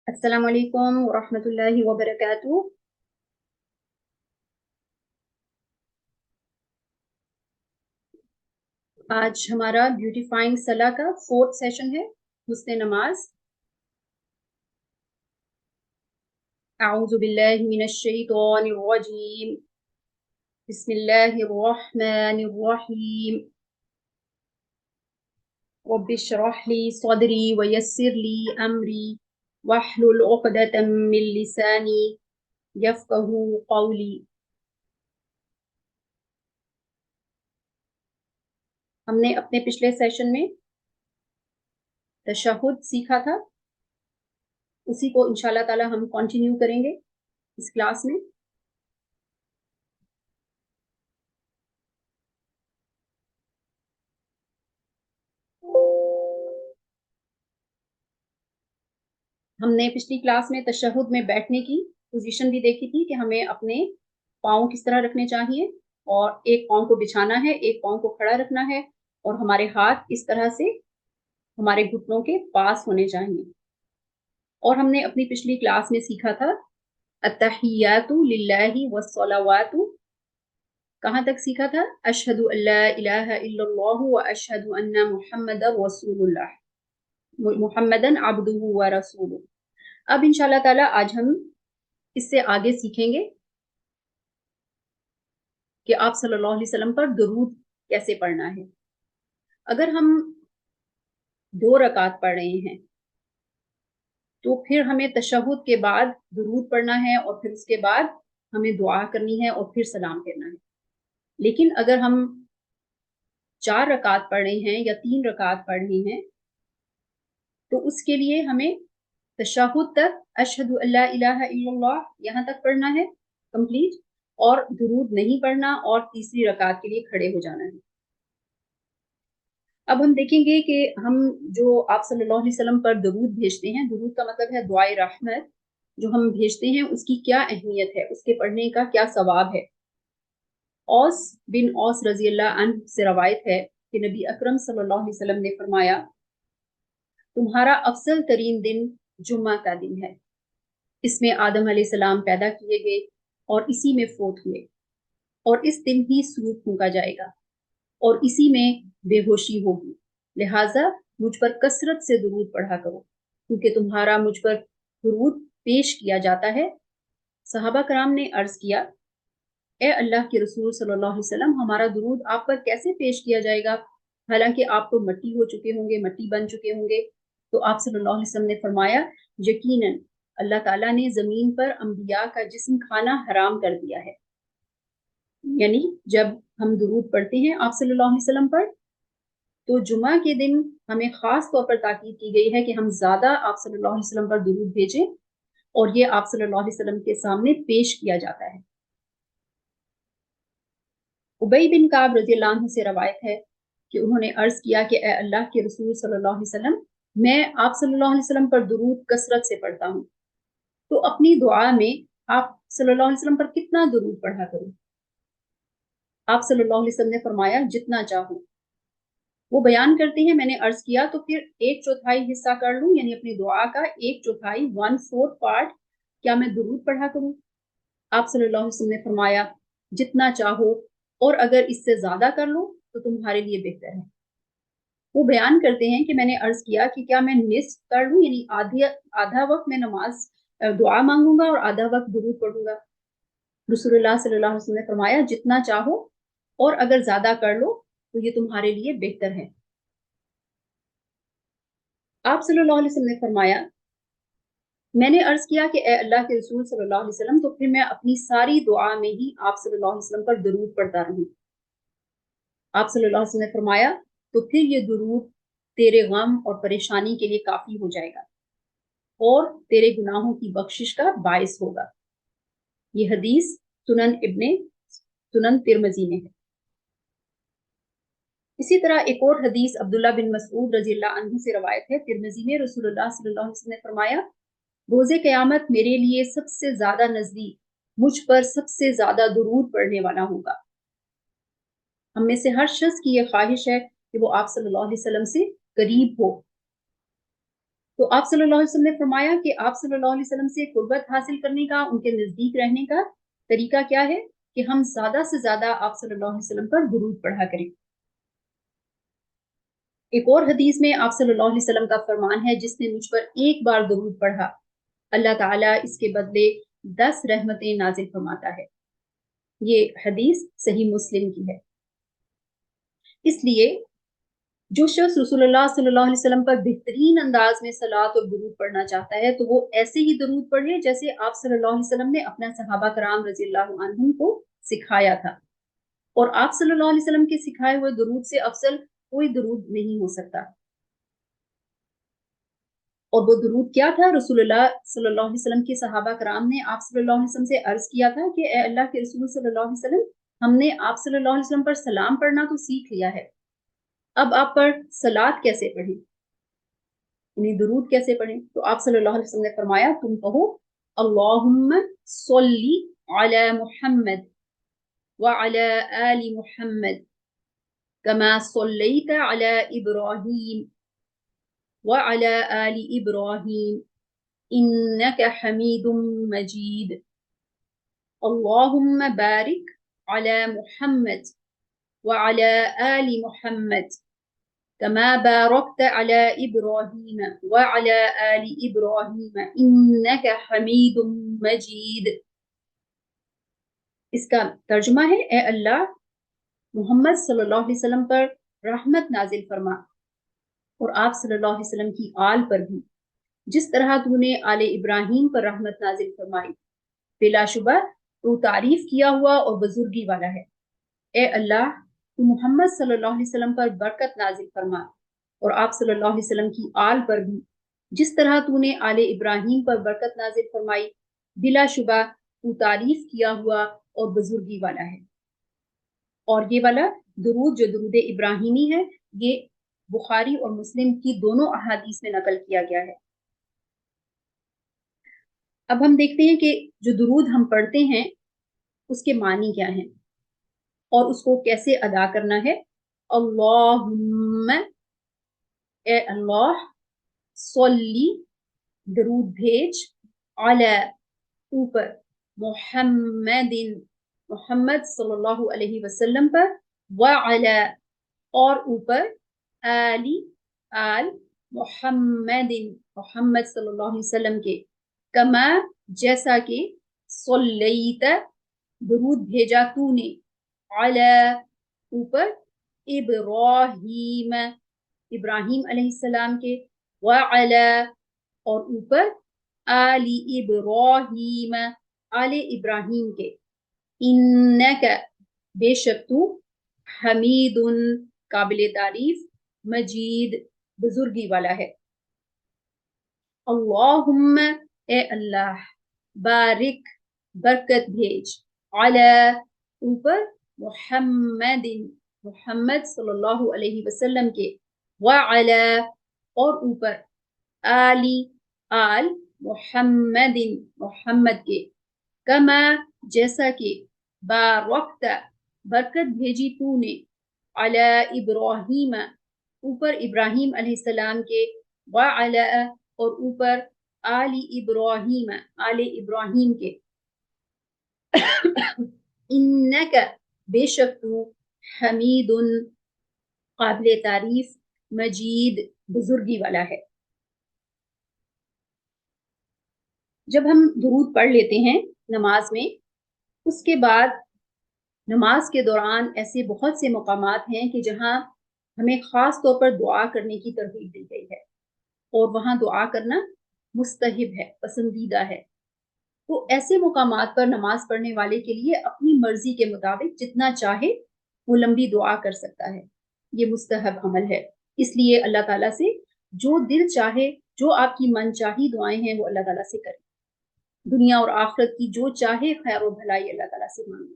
अस्सलाम वालेकुम वरहमतुल्लाहि वबरकातुहू। आज हमारा ब्यूटीफाइंग सलाह का 4th सेशन है, हुस्न नमाज। अऊज़ु बिल्लाहि मिनश शैतानिर रजीम। बिस्मिल्लाहिर रहमानिर रहीम। रब्बि इश्रह ली सदरी व यस्सिर ली अमरी वहलुल उक़दतम मिन लिसानी यफ़क़हू क़ौली। हमने अपने पिछले सेशन में तशहुद सीखा था, उसी को इंशाअल्लाह ताला हम कंटिन्यू करेंगे इस क्लास में। हमने पिछली क्लास में तशहुद में बैठने की पोजीशन भी देखी थी कि हमें अपने पाँव किस तरह रखने चाहिए, और एक पाँव को बिछाना है, एक पाँव को खड़ा रखना है, और हमारे हाथ इस तरह से हमारे घुटनों के पास होने चाहिए। और हमने अपनी पिछली क्लास में सीखा था अत्तहियातु लिल्लाहि वस्सलावातु। कहाँ तक सीखा था? अशहदु अल्ला इलाहा इल्लल्लाहु व अशहदु अन्ना मुहम्मदर रसूलुल्लाह, मुहम्मदन अब्दुहु व रसूलुहु। अब इंशाअल्लाह ताला आज हम इससे आगे सीखेंगे कि आप सल्लल्लाहु अलैहि वसल्लम पर दुरूद कैसे पढ़ना है। अगर हम 2 रकात पढ़ रहे हैं तो फिर हमें तशहुद के बाद दुरूद पढ़ना है, और फिर उसके बाद हमें दुआ करनी है, और फिर सलाम फेरना है। लेकिन अगर हम 4 रकात पढ़ रहे हैं या 3 रकात पढ़ रहे हैं तो उसके लिए हमें तशहुद तक अशहदु अल्ला इलाहा इल्लल्लाह यहाँ तक पढ़ना है कंप्लीट, और दुरूद नहीं पढ़ना, और तीसरी रकात के लिए खड़े हो जाना है। अब हम देखेंगे कि हम जो आप सल्लल्लाहु अलैहि वसल्लम पर दुरूद भेजते हैं, दुरूद का मतलब है दुआए रहमत, जो हम भेजते हैं उसकी क्या अहमियत है, उसके पढ़ने का क्या सवाब है। औस बिन औस रजी अल्लाह अन्हु से रवायत है कि नबी अकरम सल्लल्लाहु अलैहि वसल्लम ने फरमाया, तुम्हारा अफजल तरीन दिन जुम्मा का दिन है। इसमें आदम अलैहिस्सलाम पैदा किए गए और इसी में फोत हुए, और इस दिन ही सूर फूंका जाएगा, और इसी में बेहोशी होगी। लिहाजा मुझ पर कसरत से दुरूद पढ़ा करो, क्योंकि तुम्हारा मुझ पर दुरूद पेश किया जाता है। सहाबा कराम ने अर्ज किया, ए अल्लाह के रसूल सल्लल्लाहु अलैहि वसल्लम, हमारा दुरूद आप पर कैसे पेश किया जाएगा, हालांकि आप तो मट्टी हो चुके होंगे, मट्टी बन चुके होंगे। तो आप सल्लल्लाहु अलैहि वसल्लम ने फरमाया, यकीनन अल्लाह ताला ने जमीन पर अंबिया का जिस्म खाना हराम कर दिया है। यानी जब हम दुरूद पढ़ते हैं आप सल्लल्लाहु अलैहि वसल्लम पर, तो जुमा के दिन हमें खास तौर पर ताकीद की गई है कि हम ज्यादा आप सल्लल्लाहु अलैहि वसल्लम पर दुरूद भेजें, और ये आप सल्लल्लाहु अलैहि वसल्लम के सामने पेश किया जाता है। उबई बिन काब रज़ियल्लाहु अन्हु से रवायत है कि उन्होंने अर्ज किया कि ए अल्लाह के रसूल सल्लल्लाहु अलैहि वसल्लम, मैं आप सल्लल्लाहु अलैहि वसल्लम पर दुरूद कसरत से पढ़ता हूँ, तो अपनी दुआ में आप सल्लल्लाहु अलैहि वसल्लम पर कितना दुरूद पढ़ा करूँ? आप सल्लल्लाहु अलैहि वसल्लम ने फरमाया, जितना चाहो। वो बयान करते हैं, मैंने अर्ज किया तो फिर 1/4 हिस्सा कर लूं, यानी अपनी दुआ का 1/4 1/4 पार्ट क्या मैं दुरूद पढ़ा करूं? आप सल्लल्लाहु अलैहि वसल्लम ने फरमाया, जितना चाहो, और अगर इससे ज्यादा कर लो तो तुम्हारे लिए बेहतर है। वो बयान करते हैं कि मैंने अर्ज किया कि क्या मैं निस्फ कर लूं, यानी आधा वक्त मैं नमाज दुआ मांगूंगा और आधा वक्त दुरूद पढ़ूंगा। रसूलुल्लाह सल्लल्लाहु अलैहि वसल्लम ने फरमाया, जितना चाहो, और अगर ज्यादा कर लो तो ये तुम्हारे लिए बेहतर है। आप सल्लल्लाहु अलैहि वसल्लम ने फरमाया, मैंने अर्ज किया कि ए अल्लाह के रसूल सल्लल्लाहु अलैहि वसल्लम, तो फिर मैं अपनी सारी दुआ में ही आप सल्लल्लाहु अलैहि वसल्लम पर दुरूद पढ़ता रहूं। आप सल्लल्लाहु अलैहि वसल्लम ने फरमाया, तो फिर ये दुरूद तेरे गम और परेशानी के लिए काफी हो जाएगा, और तेरे गुनाहों की बख्शिश का बायस होगा। ये हदीस सुनन तिरमिज़ी में है। इसी तरह एक और हदीस अब्दुल्ला बिन मसऊद रज़ियल्लाहु अन्हु से रवायत है, तिरमिज़ी में। रसूलुल्लाह सल्लल्लाहु अलैहि वसल्लम ने फरमाया, रोजे क़यामत मेरे लिए सबसे ज्यादा नजदीक मुझ पर सबसे ज्यादा दुरूद पढ़ने वाला होगा। हम में से हर शख्स की यह ख्वाहिश है कि वो आप सल्लल्लाहु अलैहि वसल्लम से करीब हो। تو आप सल्लल्लाहु अलैहि वसल्लम ने फरमाया कि आप सल्लल्लाहु अलैहि वसल्लम से कुर्बत हासिल करने का, उनके नजदीक रहने का तरीका क्या है कि हम ज्यादा से ज्यादा आप सल्लल्लाहु अलैहि वसल्लम पर दुरूद पढ़ा करें। एक और हदीस में आप सल्लल्लाहु अलैहि वसल्लम का फरमान है, जिसने मुझ पर एक बार दुरूद पढ़ा, अल्लाह ताला इसके बदले 10 रहमतें नाजिल फरमाता है। ये हदीस सही मुस्लिम की है। इसलिए जो शख्स रसूलुल्लाह सल्लल्लाहु अलैहि वसल्लम पर बेहतरीन अंदाज में सलात और दुरूद पढ़ना चाहता है, तो वो ऐसे ही दुरूद पढ़े जैसे आप सल्लल्लाहु अलैहि वसल्लम ने अपना सहाबा कराम रज़ियल्लाहु अन्हुम को सिखाया था। और आप सल्लल्लाहु अलैहि वसल्लम के सिखाए हुए दुरूद से अफजल कोई दुरूद नहीं हो सकता। और वो दुरूद क्या था? रसूलुल्लाह सल्लल्लाहु अलैहि वसल्लम के सहाबा कराम ने आप सल्लल्लाहु अलैहि वसल्लम से अर्ज किया था कि ए अल्लाह के रसूल सल्लल्लाहु अलैहि वसल्लम, हमने आप सल्लल्लाहु अलैहि वसल्लम पर सलाम पढ़ना तो सीख लिया है, अब आप पर सलात कैसे पढ़ें, यानी दुरूद कैसे पढ़ें? तो आप सल्लल्लाहु अलैहि वसल्लम ने फरमाया, तुम कहो अल्लाहुम्मा सल्ली अला मुहम्मद व अला आलि मुहम्मद कमा सल्लैत अला इब्राहीम व अला आलि इब्राहीम इन्नका हमीदुम मजीद। अल्लाहुम्मा बारिक अला मुहम्मद व अला आलि मुहम्मद कमा बारकत अला इब्राहीम व अला आलि इब्राहीम इन्नका हमीदुम मजीद। इसका तर्जुमा है, ए अल्लाह मोहम्मद सल्लल्लाहु अलैहि वसल्लम पर रहमत नाजिल फरमा और आप सल्लल्लाहु अलैहि वसल्लम की आल पर भी, जिस तरह तूने आले इब्राहीम पर रहमत नाजिल फरमाई, बिलाशुबा तू तारीफ किया हुआ और बुजुर्गी वाला है। ए अल्लाह, तू मोहम्मद सल्लल्लाहु अलैहि वसल्लम पर बरकत नाजिल फरमा और आप सल्लल्लाहु अलैहि वसल्लम की आल पर भी, जिस तरह तूने आले इब्राहीम पर बरकत नाजिल फरमाई, बिलाशुबा तू तारीफ किया हुआ और बुजुर्गी वाला है। और ये वाला दुरूद जो दुरूद इब्राहिमी है, ये बुखारी और मुस्लिम की दोनों अहादीस में नकल किया गया है। अब हम देखते हैं कि जो दुरूद हम पढ़ते हैं उसके मानी क्या हैं और उसको कैसे अदा करना है। अल्लाहुम्मा, ए अल्लाह, सल्ली, दरूद भेज, अला, ऊपर, मुहम्मदिन, मोहम्मद सल्लल्लाहु अलैहि वसल्लम पर, व अला, और ऊपर, आली, आल, मुहम्मदिन, मोहम्मद सल्लल्लाहु अलैहि वसल्लम के, कमा, जैसा कि, सल्लैत, दरूद भेजा तूने, अला, ऊपर, इब्राहीम, इब्राहीम अलैहिस्सलाम के, व अला, और ऊपर, आली इब्राहीम, आले इब्राहीम के, इन्नका, बेशक तू, हमीदुन, काबिल तारीफ, मजीद, बुजुर्गी वाला है। अल्लाहुम्मा, ए अल्लाह, बारिक, बरकत भेज, अला, ऊपर, मुहम्मदिन, मुहम्मद सल्लल्लाहु अलैहि वसल्लम के, व अला, और ऊपर, आली, आल, मुहम्मदिन, मुहम्मद के, कमा, जैसा कि, बारकत, बरकत भेजी तूने, अला इब्राहीम, ऊपर इब्राहीम अलैहिस्सलाम के, व अला, और ऊपर, आली इब्राहीम, आले इब्राहीम के, इन्नका, बेशक तू, हमीदुन, काबिल तारीफ, मजीद, बुजुर्गी वाला है। जब हम दुरूद पढ़ लेते हैं नमाज में, उसके बाद नमाज के दौरान ऐसे बहुत से मकामात हैं कि जहाँ हमें ख़ास तौर पर दुआ करने की तरगीब दी गई है और वहाँ दुआ करना मुस्तहिब है, पसंदीदा है। तो ऐसे मुकामात पर नमाज पढ़ने वाले के लिए अपनी मर्जी के मुताबिक जितना चाहे वो लंबी दुआ कर सकता है, ये मुस्तहब अमल है। इसलिए अल्लाह ताला से जो दिल चाहे, जो आपकी मनचाही दुआएं हैं, वो अल्लाह ताला से करें। दुनिया और आखिरत की जो चाहे खैर और भलाई अल्लाह ताला से मांगे।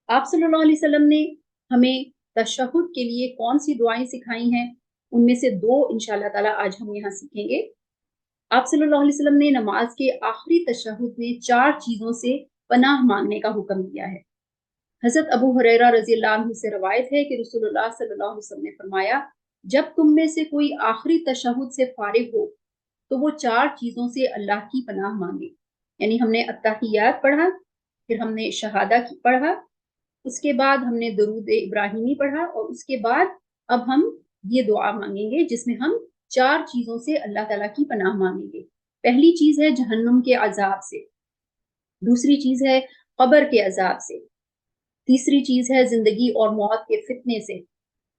आप सल्लल्लाहु अलैहि वसल्लम ने हमें तशहुद के लिए कौन सी दुआएं सिखाई हैं, उनमें से 2 इंशाअल्लाह ताला आज हम यहाँ सीखेंगे। आप सल्लल्लाहु अलैहि वसल्लम ने नमाज के आखिरी तशहुद में 4 चीजों से पनाह मांगने का हुक्म दिया है। हजरत अबू हुरैरा रज़ियल्लाहु अन्हु से रवायत है कि रसूलुल्लाह सल्लल्लाहु अलैहि वसल्लम ने फरमाया, جب تم میں سے کوئی آخری تشہد سے فارغ ہو تو وہ 4 چیزوں سے اللہ کی پناہ مانگے. یعنی ہم نے التحیات پڑھا، پھر ہم نے شہادہ پڑھا، اس کے بعد ہم نے درود ابراہیمی پڑھا، اور اس کے بعد اب ہم یہ دعا مانگیں گے جس میں ہم 4 چیزوں سے اللہ تعالیٰ کی پناہ مانگیں گے. پہلی چیز ہے جہنم کے عذاب سے، دوسری چیز ہے قبر کے عذاب سے، تیسری چیز ہے زندگی اور موت کے فتنے سے،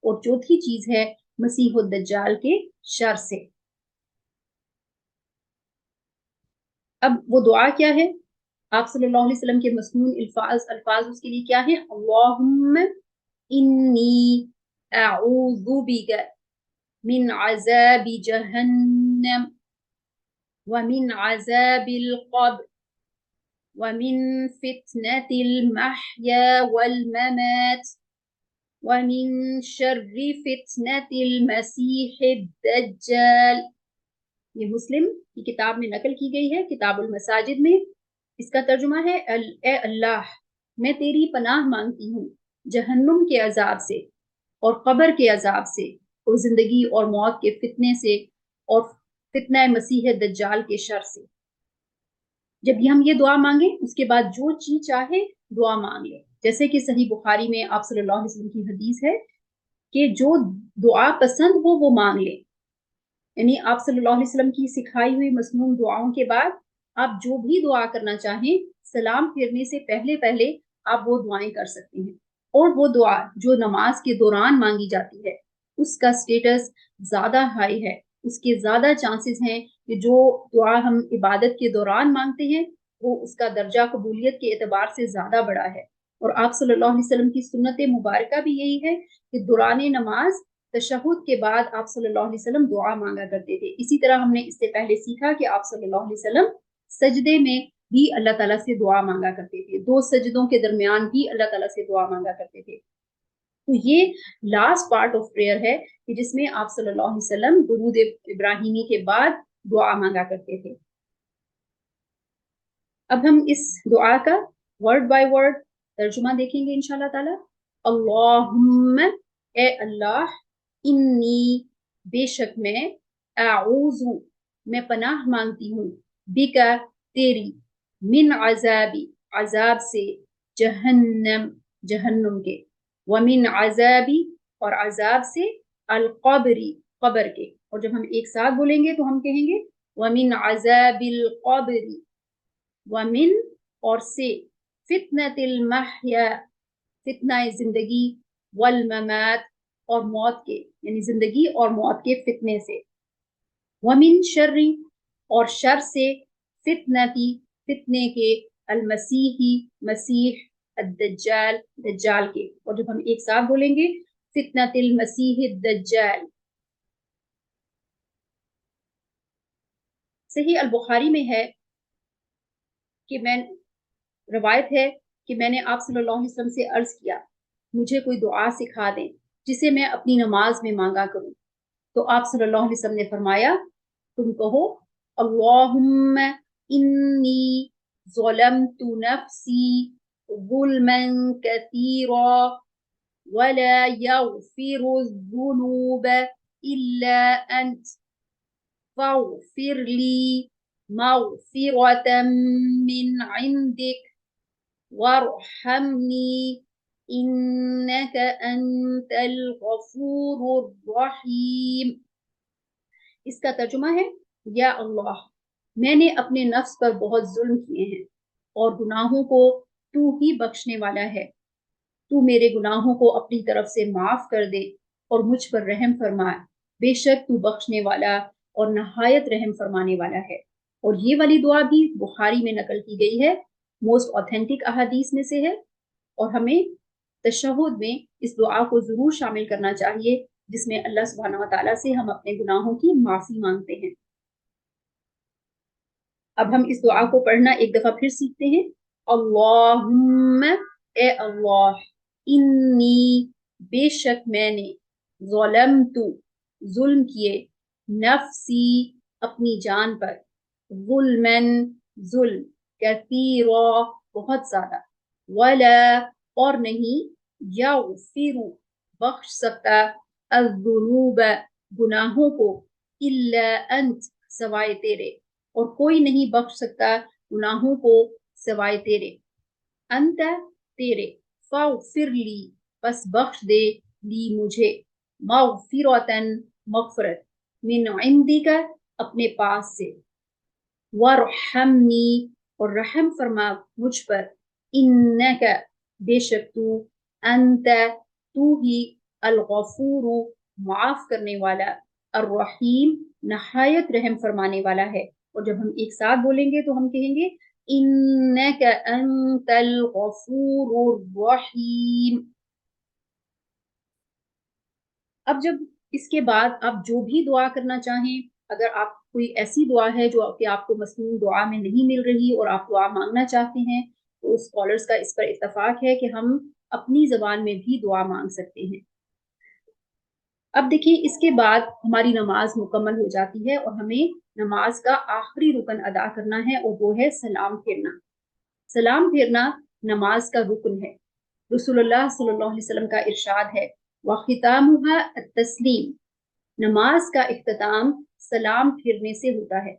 اور چوتھی چیز ہے مسیح الدجال کے شر سے. اب وہ دعا کیا ہے؟ آپ صلی اللہ علیہ وسلم کے مسنون الفاظ اس کے لیے کیا ہے؟ اللہم انی اعوذ بک من عذاب جہنم ومن عذاب القبر ومن فتنة المحیا والممات ومن شر فتنة المسیح الدجال. یہ مسلم کی کتاب میں نقل کی گئی ہے، کتاب المساجد میں. اس کا ترجمہ ہے اے اللہ میں تیری پناہ مانگتی ہوں جہنم کے عذاب سے اور قبر کے عذاب سے اور زندگی اور موت کے فتنے سے اور فتنہ مسیح دجال کے شر سے. جب ہم یہ دعا مانگیں اس کے بعد جو چیز چاہے دعا مانگ لیں. جیسے کہ صحیح بخاری میں آپ صلی اللہ علیہ وسلم کی حدیث ہے کہ جو دعا پسند ہو وہ مانگ لیں. یعنی آپ صلی اللہ علیہ وسلم کی سکھائی ہوئی مسنون دعاؤں کے بعد آپ جو بھی دعا کرنا چاہیں سلام پھیرنے سے پہلے آپ وہ دعائیں کر سکتے ہیں. اور وہ دعا جو نماز کے دوران مانگی جاتی ہے اس کا سٹیٹس زیادہ ہائی ہے، اس کے زیادہ چانسز ہیں کہ جو دعا ہم عبادت کے دوران مانگتے ہیں وہ اس کا درجہ قبولیت کے اعتبار سے زیادہ بڑا ہے. اور آپ صلی اللہ علیہ وسلم کی سنت مبارکہ بھی یہی ہے کہ دوران نماز تشہد کے بعد آپ صلی اللہ علیہ وسلم دعا مانگا کرتے تھے. اسی طرح ہم نے اس سے پہلے سیکھا کہ آپ صلی اللہ علیہ وسلم سجدے میں بھی اللہ تعالیٰ سے دعا مانگا کرتے تھے، 2 سجدوں کے درمیان بھی اللہ تعالیٰ سے دعا مانگا کرتے تھے. تو یہ لاسٹ پارٹ آف پریئر ہے کہ جس میں آپ صلی اللہ علیہ وسلم درود ابراہیمی کے بعد دعا مانگا کرتے تھے. اب ہم اس دعا کا ورڈ بائی ورڈ ترجمہ دیکھیں گے انشاءاللہ تعالی. اللہم اے اللہ، انی بے شک میں، اعوذ میں پناہ مانگتی ہوں، بکا تیری، من عذابی عذاب سے، جہنم جہنم کے، ومن عذابی اور عذاب سے، القبری قبر کے. اور جب ہم ایک ساتھ بولیں گے تو ہم کہیں گے ومن عذاب القبری، ومن اور سے، فتنة المحیا فتنہ زندگی، والممات اور موت کے، یعنی زندگی اور موت کے فتنے سے، ومن شر اور شر سے، فتنتی فتنے کے، المسیحی مسیح، الدجال دجال کے. اور جب ہم ایک ساتھ بولیں گے فتنۃ المسیح الدجال. صحیح البخاری میں ہے کہ روایت ہے کہ میں نے آپ صلی اللہ علیہ وسلم سے عرض کیا مجھے کوئی دعا سکھا دیں جسے میں اپنی نماز میں مانگا کروں. تو آپ صلی اللہ علیہ وسلم نے فرمایا تم کہو اللہم انی ظلمت نفسی ظلما کثیرا ولا یغفر الذنوب الا انت فاغفر لی مغفرة من عندك وارحمنی انک انت الغفور الرحیم. اس کا ترجمہ ہے یا اللہ میں نے اپنے نفس پر بہت ظلم کیے ہیں اور گناہوں کو تو ہی بخشنے والا ہے، تو میرے گناہوں کو اپنی طرف سے معاف کر دے اور مجھ پر رحم فرما، بے شک تو بخشنے والا اور نہایت رحم فرمانے والا ہے. اور یہ والی دعا بھی بخاری میں نقل کی گئی ہے، موسٹ اوتھینٹک احادیث میں سے ہے. اور ہمیں تشہد میں اس دعا کو ضرور شامل کرنا چاہیے جس میں اللہ سبحانہ و تعالیٰ سے ہم اپنے گناہوں کی معافی مانگتے ہیں. اب ہم اس دعا کو پڑھنا ایک دفعہ پھر سیکھتے ہیں. اللہم اے اللہ، انی بے شک میں نے، ظلمت ظلم کیے، نفسی اپنی جان پر، ظلمن ظلم، کثیرا بہت زیادہ، ولا اور نہیں، یغفر بخش سکتا، अज़्ज़ुनूब, गुनाहों को, इल्ला अंत, सवाए तेरे, और कोई नहीं बख्श सकता गुनाहों को सवाए तेरे। अंत, तेरे, फ़ाग़फ़िर ली, बस बख्श दे, ली मुझे, मग़फ़िरतन, मग़फ़िरत, मिन इंदिका, अपने पास से, वरहमनी, और रहम फरमा मुझ पर, इन्नका, बेशक तू, अंत, तू ही, अल-गफूर, माफ करने वाला, अर्रहीम, नहायत रहम फरमाने वाला है। और जब हम एक साथ बोलेंगे तो हम कहेंगे इन्नका अंतल गफूरुर रहीम। अब जब इसके बाद आप जो भी दुआ करना चाहें, अगर आप कोई ऐसी दुआ है जो कि आपको मसनून दुआ में नहीं मिल रही और आप दुआ मांगना चाहते हैं, तो स्कॉलर्स का इस पर इत्तफाक है कि हम अपनी ज़बान में भी दुआ मांग सकते हैं। अब देखिए, इसके बाद हमारी नमाज मुकम्मल हो जाती है और हमें नमाज का आखिरी रुकन अदा करना है, और वो है सलाम फेरना। सलाम फेरना नमाज का रुकन है। रसूलुल्लाह सल्लल्लाहु अलैहि वसल्लम का इरशाद है, वखितामुहा तस्लीम, नमाज का इख्तिताम सलाम फेरने से होता है।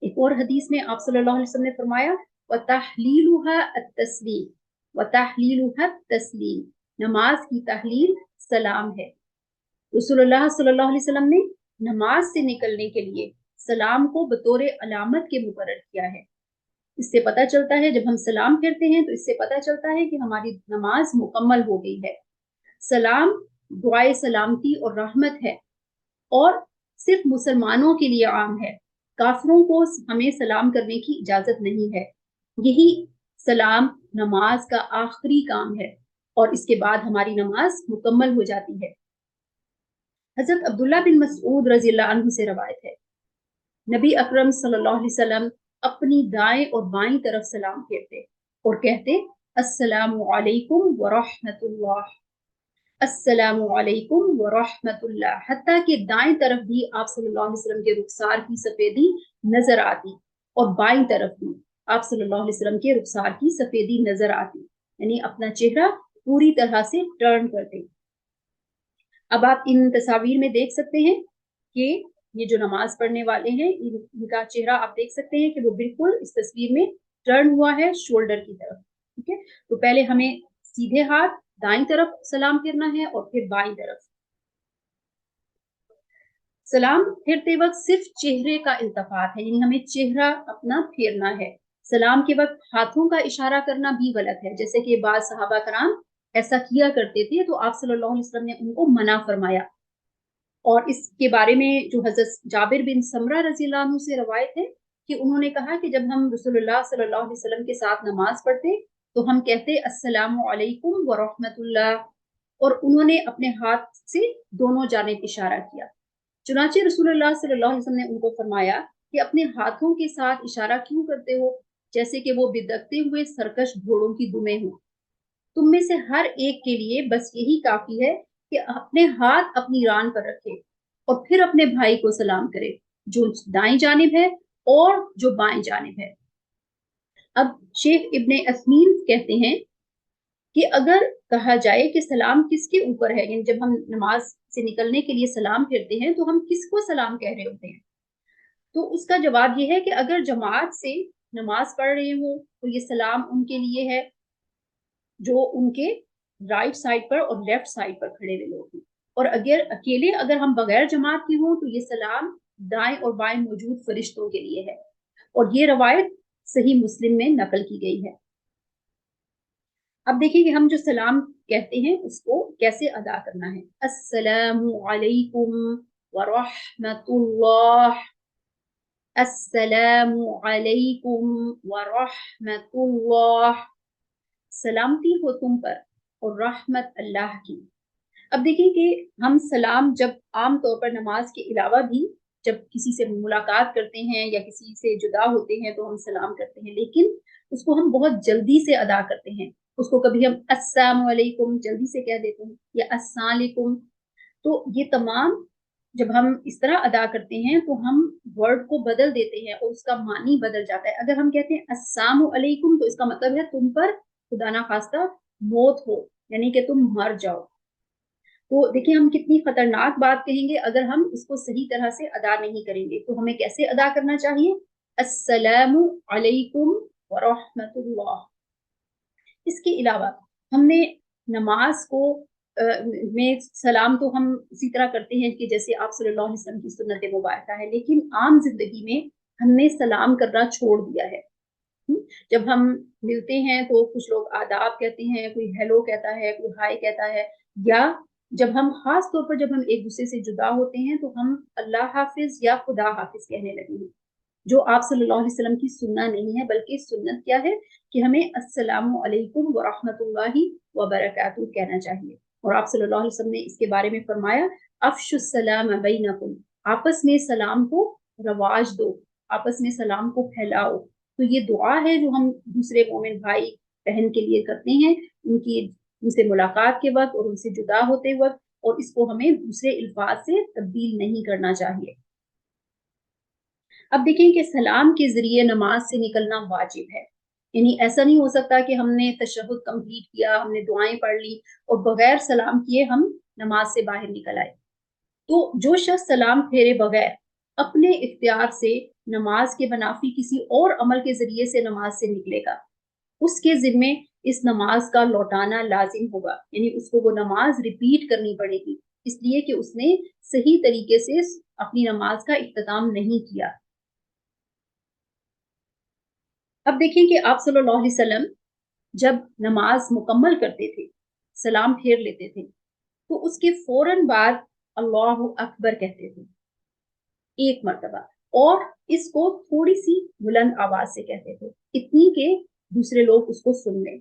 एक और हदीस में आप सल्लल्लाहु अलैहि वसल्लम ने फरमाया, वतहलीलुहा तस्लीम, वतहलीलुहा तस्लीम, नमाज की तहलील सलाम है। रसूलुल्लाह सल्लल्लाहु अलैहि वसल्लम ने नमाज से निकलने के लिए सलाम को बतौर अलामत के मुकर्रर किया है। इससे पता चलता है, जब हम सलाम फेरते हैं तो इससे पता चलता है कि हमारी नमाज मुकम्मल हो गई है। सलाम दुआए सलामती और रहमत है, और सिर्फ मुसलमानों के लिए आम है। काफिरों को हमें सलाम करने की इजाजत नहीं है। यही सलाम नमाज का आखिरी काम है, और इसके बाद हमारी नमाज मुकम्मल हो जाती है। हजरत अब्दुल्ला बिन मसऊद रज़ियल्लाहु अन्हु से रवायत है, नबी अकरम सल्लल्लाहु अलैहि वसल्लम अपनी दाएं और बाईं तरफ सलाम फेरते और कहते, अस्सलामु अलैकुम व रहमतुल्लाह, अस्सलामु अलैकुम व रहमतुल्लाह, हत्ता कि दाएं तरफ भी आप सल्लल्लाहु अलैहि वसल्लम के रुखसार की सफेदी नजर आती, और बाईं तरफ भी आप सल्लल्लाहु अलैहि वसल्लम के रुखसार की सफेदी नजर आती, यानी अपना चेहरा पूरी तरह से टर्न करते। अब आप इन तस्वीर में देख सकते हैं कि ये जो नमाज पढ़ने वाले हैं, इनका चेहरा आप देख सकते हैं कि वो बिल्कुल इस तस्वीर में टर्न हुआ है शोल्डर की तरफ। ठीक है, तो पहले हमें सीधे हाथ दाईं तरफ सलाम फेरना है और फिर बाईं तरफ। सलाम फेरते वक्त सिर्फ चेहरे का इल्तफात है, यानी हमें चेहरा अपना फेरना है। सलाम के वक्त हाथों का इशारा करना भी गलत है, जैसे कि बाद सहाबा कराम ऐसा किया करते थे, तो आप सल्लल्लाहु अलैहि वसल्लम ने उनको मना फरमाया। और इसके बारे में जो हजरत जाबिर बिन समरा रज़ियल्लाहु अन्हु से रवायत है कि उन्होंने कहा कि जब हम रसूलुल्लाह सल्लल्लाहु अलैहि वसल्लम के साथ नमाज पढ़ते तो हम कहते अस्सलामु अलैकुम व रहमतुल्लाह, और उन्होंने अपने हाथ से दोनों जानिब इशारा किया। चुनाचे रसूलुल्लाह सल्लल्लाहु अलैहि वसल्लम ने उनको फरमाया कि अपने हाथों के साथ इशारा क्यों करते हो, जैसे कि वो बिदकते हुए सरकश घोड़ों की दुमें हो। तुम में से हर एक के लिए बस यही काफी है कि अपने हाथ अपनी रान पर रखे और फिर अपने भाई को सलाम करे, जो दाईं जानिब है और जो बाएं जानिब है। अब शेख इब्ने असमीन कहते हैं कि अगर कहा जाए कि सलाम किसके ऊपर है, यानी जब हम नमाज से निकलने के लिए सलाम फेरते हैं तो हम किसको सलाम कह रहे होते हैं, तो उसका जवाब यह है कि अगर जमात से नमाज पढ़ रहे हो तो ये सलाम उनके लिए है जो उनके राइट साइड पर और लेफ्ट साइड पर खड़े हुए लोग हैं, और अगर हम बगैर जमात के हों तो ये सलाम दाएं और बाएं मौजूद फरिश्तों के लिए है, और ये रवायत सही मुस्लिम में नकल की गई है। अब देखिए कि हम जो सलाम कहते हैं उसको कैसे अदा करना है। अस्सलामु अलैकुम व रहमतुल्लाह, अस्सलामु अलैकुम व रहमतुल्लाह, सलामती हो तुम पर और रहमत अल्लाह की। अब देखिए कि हम सलाम जब आम तौर पर नमाज के अलावा भी जब किसी से मुलाकात करते हैं या किसी से जुदा होते हैं तो हम सलाम करते हैं, लेकिन उसको हम बहुत जल्दी से अदा करते हैं। उसको कभी हम अस्सलाम वालेकुम जल्दी से कह देते हैं या अस्सलाम वालेकुम। तो ये तमाम जब हम इस तरह अदा करते हैं तो हम वर्ड को बदल देते हैं और उसका मानी बदल जाता है। अगर हम कहते हैं अस्सलाम वालेकुम तो इसका मतलब है तुम पर खुदा ना खास्ता मौत हो, यानी कि तुम मर जाओ। तो देखिए हम कितनी खतरनाक बात कहेंगे अगर हम इसको सही तरह से अदा नहीं करेंगे। तो हमें कैसे अदा करना चाहिए? अस्सलामु अलैकुम व रहमतुल्लाह। इसके अलावा हमने नमाज को में सलाम तो हम उसी तरह करते हैं कि जैसे आप सल्लल्लाहु अलैहि वसल्लम की सुन्नत मुबारका है, लेकिन आम जिंदगी में हमने सलाम करना छोड़ दिया है। जब हम मिलते हैं तो कुछ लोग आदाब कहते हैं, कोई हेलो कहता है, कोई हाय कहता है, या जब हम खास तौर पर जब हम एक दूसरे से जुदा होते हैं तो हम अल्लाह हाफिज या खुदा हाफिज कहने लगे हैं, जो आप सल्लल्लाहु अलैहि वसल्लम की सुन्ना नहीं है। बल्कि सुन्नत क्या है कि हमें अस्सलामु अलैकुम व रहमतुल्लाहि व बरकातहू कहना चाहिए। और आप सल्लल्लाहु अलैहि वसल्लम ने इसके बारे में फरमाया, अफशुस सलाम बैनकुम, आपस में सलाम को रवाज दो, आपस में सलाम को फैलाओ। तो ये दुआ है जो हम दूसरे मोमिन भाई बहन के लिए करते हैं, उनसे मुलाकात के वक्त और उनसे जुदा होते वक्त, और इसको हमें दूसरे अल्फाज से तब्दील नहीं करना चाहिए। अब देखें कि सलाम के जरिए नमाज से निकलना वाजिब है, यानी ऐसा नहीं हो सकता कि हमने तशहुद कंप्लीट किया, हमने दुआएं पढ़ ली और बगैर सलाम किए हम नमाज से बाहर निकल आए। तो जो शख्स सलाम फेरे बगैर अपने इख्तियार से नमाज के बनाफी किसी और अमल के जरिए से नमाज से निकलेगा, उसके जिम्मे इस नमाज का लौटाना लाजिम होगा, यानी उसको वो नमाज रिपीट करनी पड़ेगी, इसलिए कि उसने सही तरीके से अपनी नमाज का इख्तिताम नहीं किया। अब देखें कि आप सल्लल्लाहु अलैहि वसल्लम जब नमाज मुकम्मल करते थे, सलाम फेर लेते थे, तो उसके फौरन बाद अल्लाहु अकबर कहते थे एक मर्तबा, और इसको थोड़ी सी बुलंद आवाज से कहते थे, इतनी के दूसरे लोग उसको सुन लें।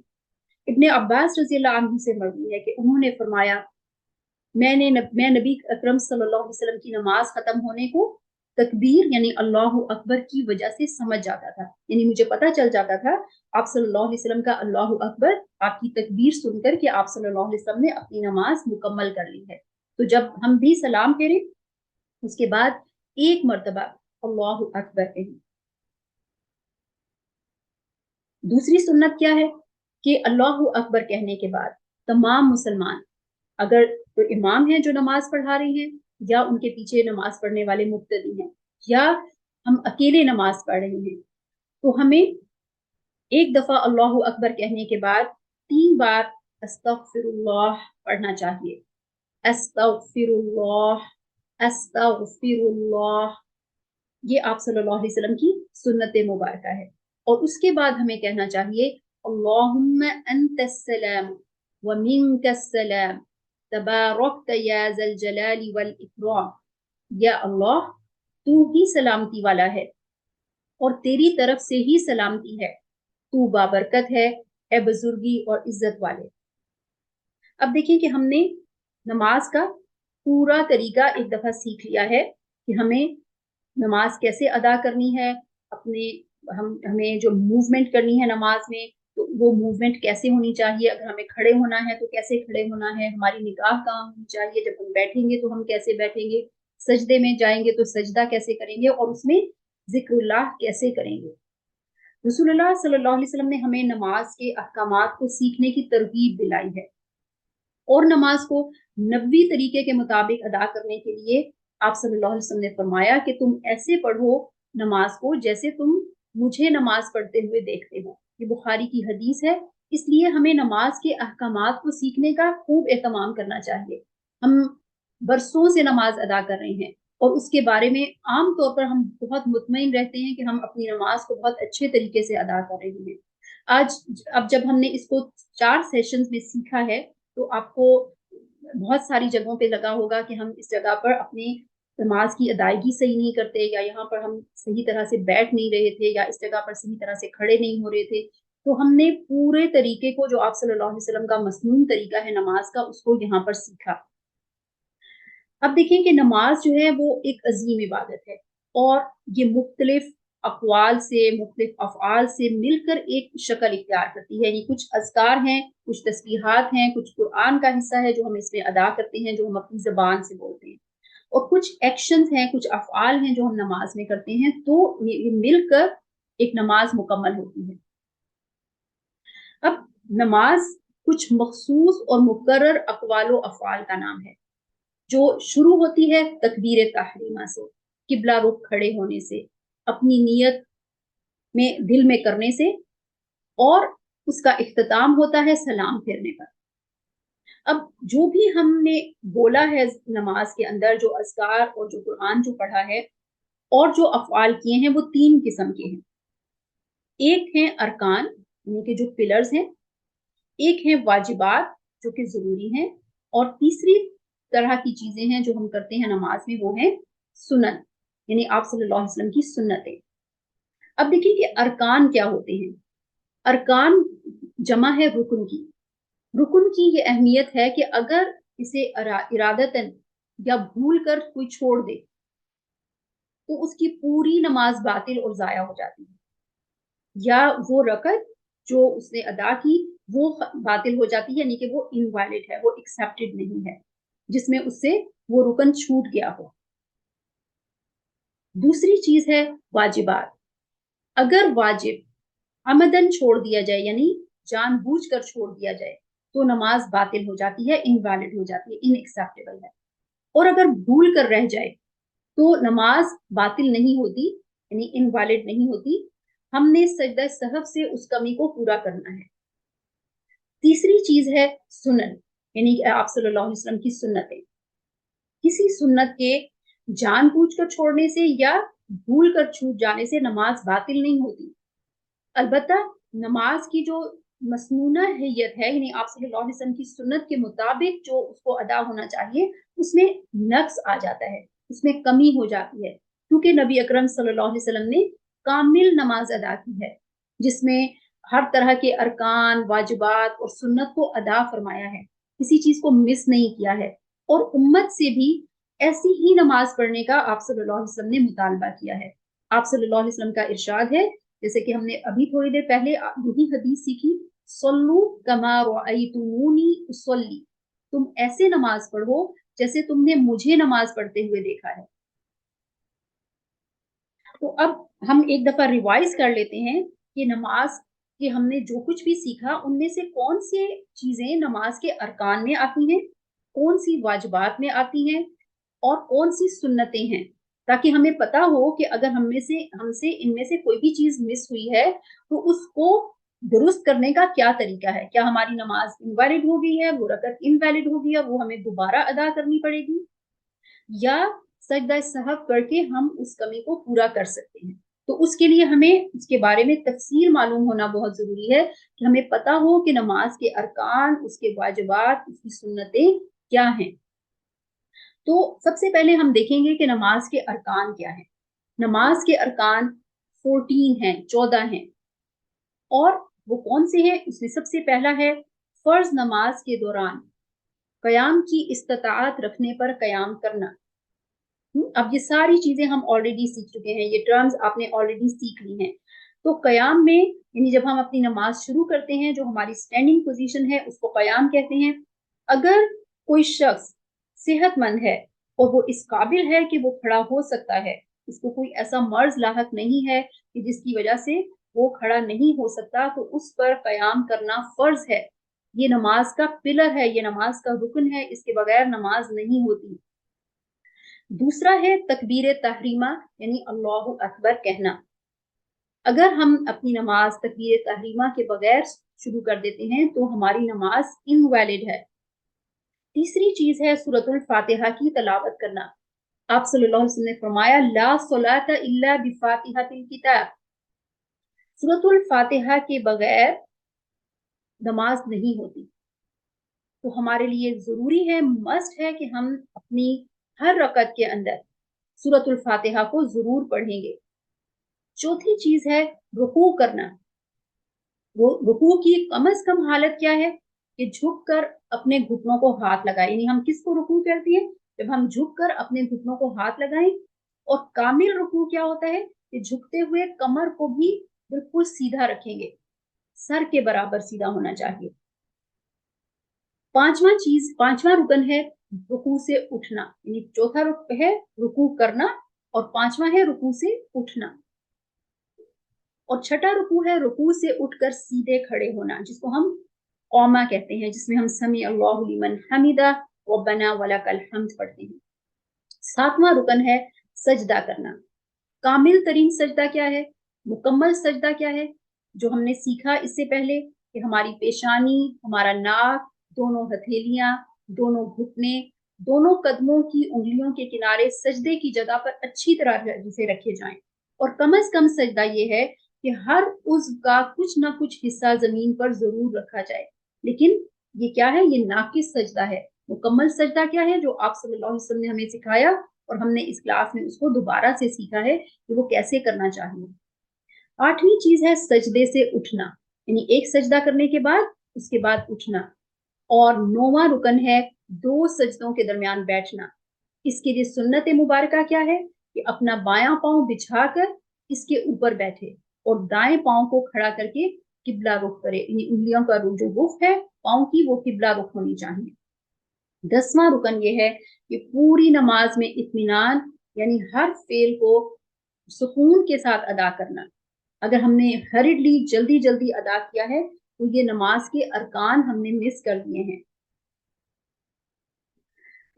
इब्ने अब्बास रज़ियल्लाहु अन्हु से मरवी है कि उन्होंने फरमाया, मैं नबी अकरम सल्लल्लाहु अलैहि वसल्लम की नमाज खत्म होने को तकबीर यानी अल्लाहु अकबर की वजह से समझ जाता था, यानी मुझे पता चल जाता था आप सल्लल्लाहु अलैहि वसल्लम का अल्लाहु अकबर, आपकी तकबीर सुनकर कि आप सल्लल्लाहु अलैहि वसल्लम ने अपनी नमाज मुकम्मल कर ली है। तो जब हम भी सलाम फेरे उसके बाद एक मर्तबा अल्लाहु अकबर कहें। दूसरी सुन्नत क्या है कि अल्लाहु अकबर कहने के बाद तमाम मुसलमान, अगर तो इमाम है जो नमाज पढ़ा रहे हैं, या उनके पीछे नमाज पढ़ने वाले मुक्तदी हैं, या हम अकेले नमाज पढ़ रहे हैं, तो हमें एक दफा अल्लाहु अकबर कहने के बाद 3 बार अस्तगफिरुल्लाह पढ़ना चाहिए। अस्तगफिरुल्लाह, अस्तगफिरुल्लाह, ये आप सल्लल्लाहु अलैहि वसल्लम की सुन्नत मुबारका है। और उसके बाद हमें कहना चाहिए, अल्लाहुम्मा अंतस्सलाम व मिनकस्सलाम तबारकत या ज़ल जलाली वल इकराम, या अल्लाह तू ही सलामती वाला है और तेरी तरफ से ही सलामती है, तू बाबरकत है ए बुजुर्गी और इज्जत वाले। अब देखिए कि हमने नमाज का पूरा तरीका एक दफा सीख लिया है कि हमें नमाज कैसे अदा करनी है, अपने हमें जो मूवमेंट करनी है नमाज में, तो वो मूवमेंट कैसे होनी चाहिए, अगर हमें खड़े होना है तो कैसे खड़े होना है, हमारी निगाह कहाँ होनी चाहिए, जब हम बैठेंगे तो हम कैसे बैठेंगे, सजदे में जाएंगे तो सजदा कैसे करेंगे, और उसमें जिक्रुल्लाह कैसे करेंगे। रसूलुल्लाह सल्लल्लाहु अलैहि वसल्लम ने हमें नमाज के अहकामात को सीखने की तरगीब दिलाई है, और नमाज को नबवी तरीके के मुताबिक अदा करने के लिए आप सल्लल्लाहु अलैहि वसल्लम ने फरमाया कि तुम ऐसे पढ़ो नमाज को जैसे तुम मुझे नमाज पढ़ते हुए देखते हो। ये बुखारी की हदीस है। इसलिए हमें नमाज के अहकामात को सीखने का खूब एहतमाम करना चाहिए। हम बरसों से नमाज अदा कर रहे हैं और उसके बारे में आम तौर पर हम बहुत मुतमईन रहते हैं कि हम अपनी नमाज को बहुत अच्छे तरीके से अदा कर रहे हैं। आज अब जब हमने इसको 4 सेशंस में सीखा है, तो आपको बहुत सारी जगहों पे लगा होगा कि हम इस जगह पर अपनी नमाज की अदायगी सही नहीं करते, या यहाँ पर हम सही तरह से बैठ नहीं रहे थे, या इस जगह पर सही तरह से खड़े नहीं हो रहे थे। तो हमने पूरे तरीके को जो आप सल्लल्लाहु अलैहि वसल्लम का मसनून तरीका है नमाज का, उसको यहाँ पर सीखा। अब देखें कि नमाज जो है वो एक अजीम इबादत है, और ये मुख्तलिफ अक़वाल से, मुख्तलिफ अफ़आल से मिलकर एक शक्ल इख्तियार करती है। यानी कुछ अज़कार हैं, कुछ तस्बीहात हैं, कुछ कुरान का हिस्सा है जो हम इसमें अदा करते हैं, जो हम अपनी ज़बान से बोलते हैं, और कुछ एक्शंस हैं, कुछ अफ़आल हैं जो हम नमाज में करते हैं। तो ये मिलकर एक नमाज मुकम्मल होती है। अब नमाज कुछ मखसूस और मुकर्रर अक़वाल व अफ़आल का नाम है, जो शुरू होती है तकबीर तहरीमा से, किबला रुख खड़े होने से, अपनी नियत में दिल में करने से, और उसका इख्तिताम होता है सलाम फेरने पर। अब जो भी हमने बोला है नमाज के अंदर, जो अज़कार और जो कुरान जो पढ़ा है और जो अफ़आल किए हैं, वो 3 किस्म के हैं। एक हैं अरकान, यानी कि जो पिलर्स हैं, एक है वाजिबात जो कि जरूरी हैं, और तीसरी तरह की चीजें हैं जो हम करते हैं नमाज में, वो है सुन्नत, यानी आप सल्लल्लाहु अलैहि वसल्लम की सुन्नतें। अब देखिए कि अरकान क्या होते हैं। अरकान जमा है रुकन की। रुकन की ये अहमियत है कि अगर इसे इरादतन या भूल कर कोई छोड़ दे तो उसकी पूरी नमाज बातिल और जाया हो जाती है, या वो रकत जो उसने अदा की वो बातिल हो जाती है, यानी कि वो इनवैलिड है, वो एक्सेप्टेड नहीं है, जिसमें उससे वो रुकन छूट गया हो। दूसरी चीज है वाजिबात। अगर वाजिब अमदन छोड़ दिया जाए, यानी जानबूझकर छोड़ दिया जाए, तो नमाज बातिल हो जाती है, इनवैलिड हो जाती है, इनएक्सेप्टेबल है। और अगर भूल कर रह जाए तो नमाज बातिल नहीं होती, यानी इनवैलिड नहीं होती। हमने सजदा सहव से उस कमी को पूरा करना है। तीसरी चीज है सुनन, यानी कि आप सल्लल्लाहु अलैहि वसल्लम की सुन्नतें। किसी सुन्नत के जानबूझकर छोड़ने से या भूल कर छूट जाने से नमाज बातिल नहीं होती। अलबत्ता नमाज की जो मसनूना हैयत है, यानी आप सल्लल्लाहु अलैहि वसल्लम की सुन्नत के मुताबिक जो उसको अदा होना चाहिए, उसमें नक्स आ जाता है, उसमें कमी हो जाती है, क्योंकि नबी अकरम सल्लल्लाहु अलैहि वसल्लम ने कामिल नमाज अदा की है, जिसमें हर तरह के अरकान, वाजिबात और सुन्नत को अदा फरमाया है, किसी चीज को मिस नहीं किया है। और उम्मत से भी ऐसी ही नमाज पढ़ने का आप सल्लल्लाहु अलैहि वसल्लम ने मुतालबा किया है। आप सल्लल्लाहु अलैहि वसल्लम का इरशाद है, जैसे कि हमने अभी थोड़ी देर पहले यही हदीस सीखी, सल्लू कमा रअयतुमूनी उसल्ली, तुम ऐसे नमाज पढ़ो जैसे तुमने मुझे नमाज पढ़ते हुए देखा है। तो अब हम एक दफा रिवाइज कर लेते हैं कि नमाज के हमने जो कुछ भी सीखा उनमें से कौन सी चीजें नमाज के अरकान में आती हैं, कौन सी वाजिबात में आती हैं, और कौन सी सुन्नतें हैं, ताकि हमें पता हो कि अगर हमसे इनमें से कोई भी चीज मिस हुई है तो उसको दुरुस्त करने का क्या तरीका है। क्या हमारी नमाज इनवैलिड हो गई है, वो रकत इनवैलिड हो गई है, वो हमें दोबारा अदा करनी पड़ेगी, या सजदा सहव करके हम उस कमी को पूरा कर सकते हैं। तो उसके लिए हमें उसके बारे में तफसील मालूम होना बहुत जरूरी है, कि हमें पता हो कि नमाज के अरकान, उसके वाजिबात, उसकी सुन्नतें क्या हैं। तो सबसे पहले हम देखेंगे कि नमाज के अरकान क्या है। नमाज के अरकान 14 हैं, 14 हैं। और वो कौन से हैं? उसमें सबसे पहला है फर्ज नमाज के दौरान कयाम की इस्तिताअत रखने पर कयाम करना। अब ये सारी चीजें हम ऑलरेडी सीख चुके हैं, ये टर्म्स आपने ऑलरेडी सीख ली हैं। तो कयाम में, यानी जब हम अपनी नमाज शुरू करते हैं, जो हमारी स्टैंडिंग पोजीशन है उसको कयाम कहते हैं। अगर कोई शख्स सेहतमंद है और वो इस काबिल है कि वो खड़ा हो सकता है, उसको कोई ऐसा मर्ज लाहक नहीं है कि जिसकी वजह से वो खड़ा नहीं हो सकता, तो उस पर कयाम करना फर्ज है। ये नमाज का पिलर है, ये नमाज का रुकन है, इसके बगैर नमाज नहीं होती। दूसरा है तकबीर तहरीमा, यानी अल्लाहु अकबर कहना। अगर हम अपनी नमाज तकबीर तहरीमा के बगैर शुरू कर देते हैं तो हमारी नमाज इनवैलिड है। तीसरी चीज है सूरतुल फातिहा की तलावत करना। आप सल्लल्लाहु अलैहि वसल्लम ने फरमाया, ला सलाता इल्ला बिफातिहातिल किताब, सूरतुल फातिहा के बगैर नमाज नहीं होती। तो हमारे लिए जरूरी है, मस्ट है कि हम अपनी हर रकत के अंदर सूरतुल फातिहा को जरूर पढ़ेंगे। चौथी चीज है रुकू करना। वो रुकू की कम से कम हालत क्या है कि झुक कर अपने घुटनों को हाथ लगाए, यानी हम किसको रुकू करते हैं? जब हम झुक कर अपने घुटनों को हाथ लगाएं। और कामिल रुकू क्या होता है कि झुकते हुए कमर को भी बिल्कुल सीधा रखेंगे, सर के बराबर सीधा होना चाहिए। पांचवा रुकन है रुकू से उठना, यानी चौथा रुक है रुकू करना, और पांचवा है रुकू से उठना। और छठा रुकू है रुकू से उठकर सीधे खड़े होना, जिसको हम कौमा कहते हैं, जिसमें हम समी अल्लाहु लिमन हमिदा रब्बना वलकल हम्द पढ़ते हैं। 7वां रुकन है सजदा करना। कामिल तरीन सजदा क्या है, मुकम्मल सजदा क्या है, जो हमने सीखा इससे पहले कि हमारी पेशानी, हमारा नाक, दोनों हथेलियां, दोनों घुटने, दोनों कदमों की उंगलियों के किनारे सजदे की जगह पर अच्छी तरह से रखे जाएं। और कम से कम सजदा ये है कि हर उज़्व का कुछ ना कुछ हिस्सा जमीन पर जरूर रखा जाए। लेकिन ये क्या है, ये नाकिस सजदा है। मुकम्मल सजदा क्या है, जो आप सल्लल्लाहु अलैहि वसल्लम ने हमें सिखाया और हमने इस क्लास में उसको दोबारा से सीखा है कि वो कैसे करना चाहिए। 8वीं चीज है सजदे से उठना, यानी एक सजदा करने के बाद उसके बाद उठना। और 9वां रुकन है 2 सजदों के दरमियान बैठना। इसके लिए सुन्नत मुबारका क्या है कि अपना बायां पांव बिछाकर इसके ऊपर बैठे और दाएं पांव को खड़ा करके किबला रुख करे, यानी उंगलियों का जो रुख है पांव की वो किबला रुख होनी चाहिए। 10वां रुकन ये है कि पूरी नमाज में इत्मीनान, यानी हर फेल को सुकून के साथ अदा करना। अगर हमने हरिडली जल्दी जल्दी अदा किया है तो ये नमाज के अरकान हमने मिस कर दिए हैं।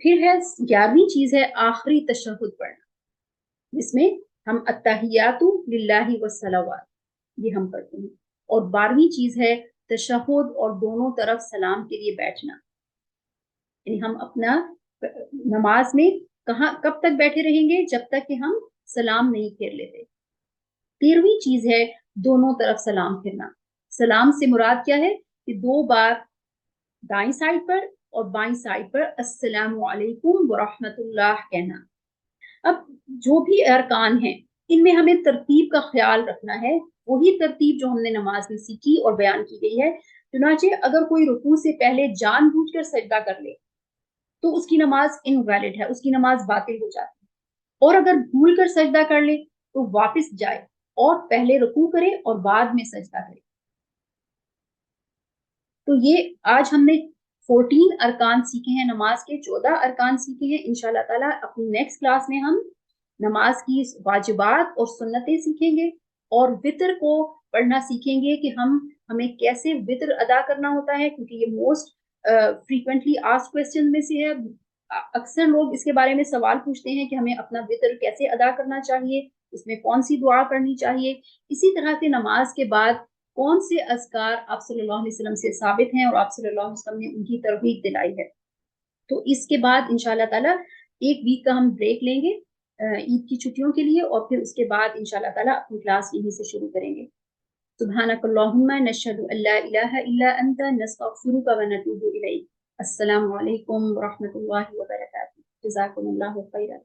फिर है 11वीं चीज है आखिरी तशहुद पढ़ना, जिसमें हम अत्तहियातु लिल्लाहि वस्सलावात ये हम पढ़ते हैं। और 12वीं चीज है तशहुद और दोनों तरफ सलाम के लिए बैठना, यानी हम अपना नमाज में कब तक बैठे रहेंगे, जब तक कि हम सलाम नहीं फेर लेते। 13वीं चीज है दोनों तरफ सलाम फिरना। सलाम से मुराद क्या है कि 2 बार दाईं साइड पर और बाईं साइड पर अस्सलामु अलैकुम व रहमतुल्लाह कहना। अब जो भी अरकान हैं इनमें हमें तरतीब का ख्याल रखना है, वही तरतीब जो हमने नमाज में सीखी और बयान की गई है। चुनाचे अगर कोई रुकू से पहले जानबूझकर सजदा कर ले तो उसकी नमाज इनवैलिड है, उसकी नमाज बातिल हो जाती है। और अगर भूल कर सजदा कर ले तो वापस जाए और पहले रुकू करे और बाद में सजदा करे। तो ये आज हमने 14 अरकान सीखे हैं, नमाज के 14 अरकान सीखे हैं। इंशाल्लाह ताला अपनी नेक्स्ट क्लास में हम नमाज की वाजिबात और सुन्नतें सीखेंगे और वितर को पढ़ना सीखेंगे कि हमें कैसे वितर अदा करना होता है, क्योंकि ये मोस्ट फ्रीक्वेंटली आस्क्ड क्वेश्चन में से है। अक्सर लोग इसके बारे में सवाल पूछते हैं कि हमें अपना वितर कैसे अदा करना चाहिए, उसमें कौन सी दुआ पढ़नी चाहिए। इसी तरह से नमाज के बाद कौन से अज़कार आप सल्लल्लाहु अलैहि वसल्लम से साबित हैं और आप सल्लल्लाहु अलैहि वसल्लम ने उनकी तरगीब दिलाई है। तो इसके बाद इंशाल्लाह ताला 1 वीक का हम ब्रेक लेंगे ईद की छुट्टियों के लिए, और फिर उसके बाद इंशाल्लाह ताला अपनी क्लास यहीं से शुरू करेंगे। सुब्हानकल्लाहुम्मा नशहदु अल्ला इलाहा इल्ला अंता नस्तगफिरुका व नतूबु इलैक। अस्सलामु अलैकुम व रहमतुल्लाहि व बरकातुहू। जज़ाकुमुल्लाहु खैरन।